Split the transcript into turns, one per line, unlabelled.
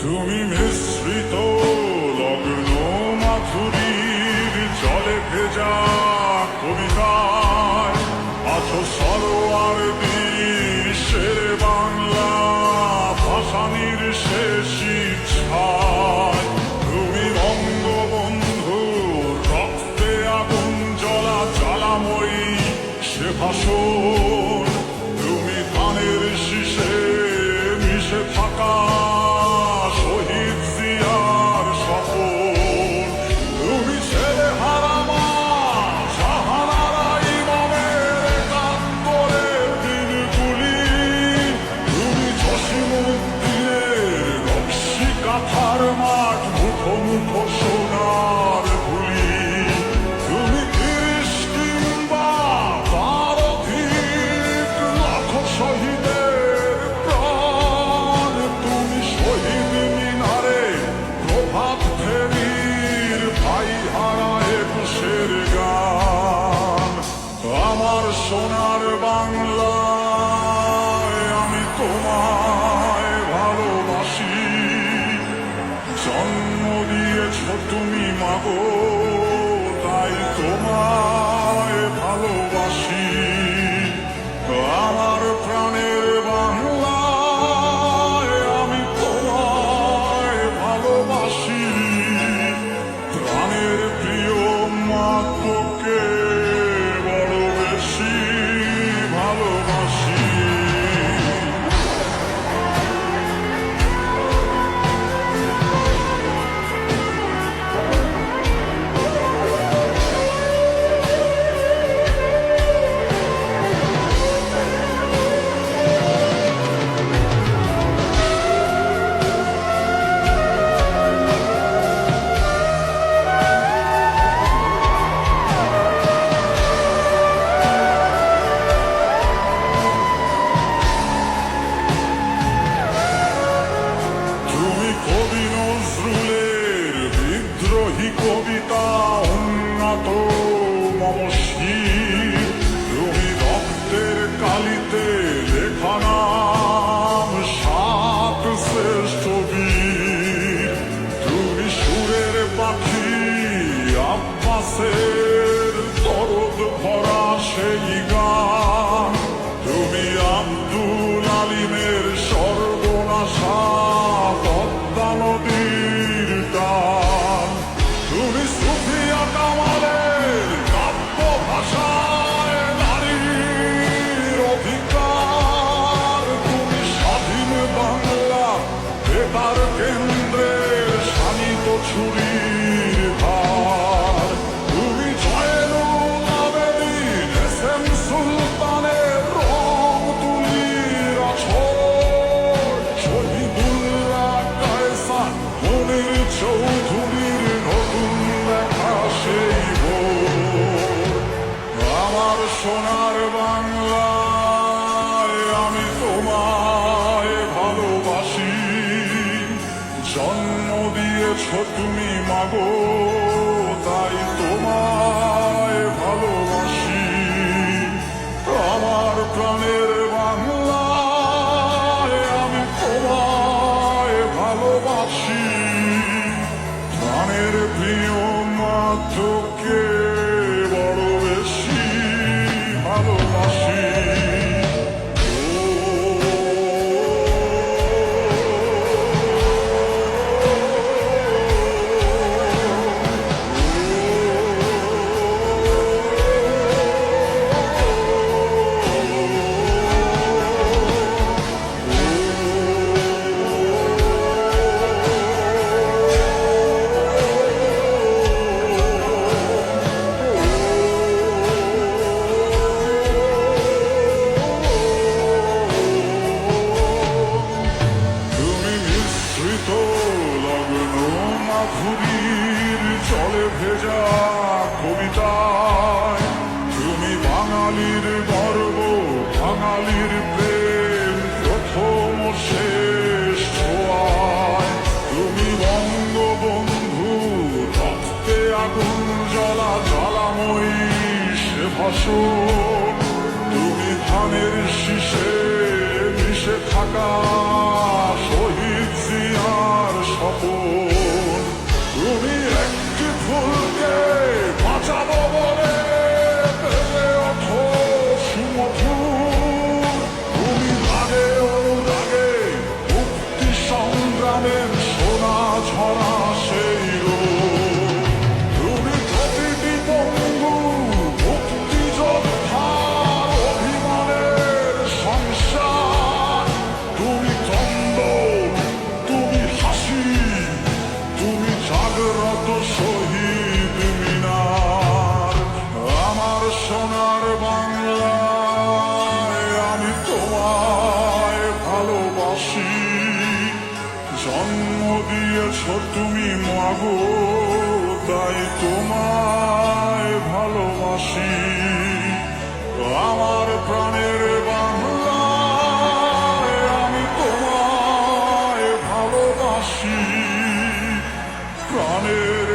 তুমি মিশ্রিত লগ্ন মাধুরীর জলে ভেজা কবিতায় আছো সরোয়ার দৃশ্যের বাংলা ভাসানির শেষ ইচ্ছায়। তুমি বঙ্গবন্ধুর রক্তে আগুন জ্বলা জ্বালাময়ী সে ভাষণ। তুমি ধানের শীষে মিশে থাকা শহীদ জিয়ার স্বপন। তুমি ছেলে হারামা জাহানারা ইমামের একাত্তরের দিনগুলি। তুমি জসিমউদ্দিনের নকশি কাঁথার মাঠ মুখোমুখ সোনার ভুলি। তুমি ৩০ কিংবা তার অধিক লাখ শহীদের প্রাণ। তুমি শহীদ মিনারে প্রভাত ফেরির ভাই হারা একুশের গান। আমার সোনার বাংলায় আমি তোমায় ভালোবাসি। জন্ম দিয়েছ তুমি মাগো, তাই তোমায় ভালোবাসি। আমার প্রাণের বাংলায় আমি তোমায় ভালোবাসি। প্রাণের প্রিয় মা তোকে বড় বেশি ভালোবাসি। তুমি কবি নজরুলের বিদ্রোহী কবিতা উন্নত মমশী। তুমি রক্তের কালিতে লেখা নাম সাত শ্রেষ্ঠ বীর। তুমি সুরের পাখি আব্বাসের দরদ ভরা সেই গান। তুমি আব্দুল আলিমের সর্বনাশা পদ্মা নদীর টান। তুমি সুফিয়া কামালের কাব্য ভাষায় নারীর অধিকার। তুমি স্বাধীন বাংলা বেতার কেন্দ্রের শানিত ছুরির ধার। তুমি জয়নুল আবেদিন এস.এম. সুলতানের রং তুলির আছর। শহীদুল্লাহ কায়সার মনির চৌধুরীর নতুন দেখা সেই ভোর। আমার সোনার বাংলায় আমি তোমায় ভালোবাসি। জন্ম দিয়েছ তুমি মাগো, তাই তোমায় ভালোবাসি। আমার প্রাণের বাংলায় আমি তোমায় ভালোবাসি। প্রাণের প্রিয় মা তোকে বড় বেশি ভালোবাসি। তুমি মিশ্রিত লগ্ন মাধুরীর জলে ভেজা কবিতায়। তুমি বাঙালির গর্ব বাঙালির প্রেম প্রথম শেষ ছোঁয়ায়। তুমি বঙ্গবন্ধু রক্তে আগুন জ্বলা জ্বালাময়ী সে ভাষণ। তুমি ধানের শীষে মিশে থাকা শহীদ জিয়ার জন্ম দিয়েছ তুমি মাগো, তাই তোমায় ভালোবাসি। আমার প্রাণের বাংলা, আমি তোমায় ভালোবাসি। প্রাণের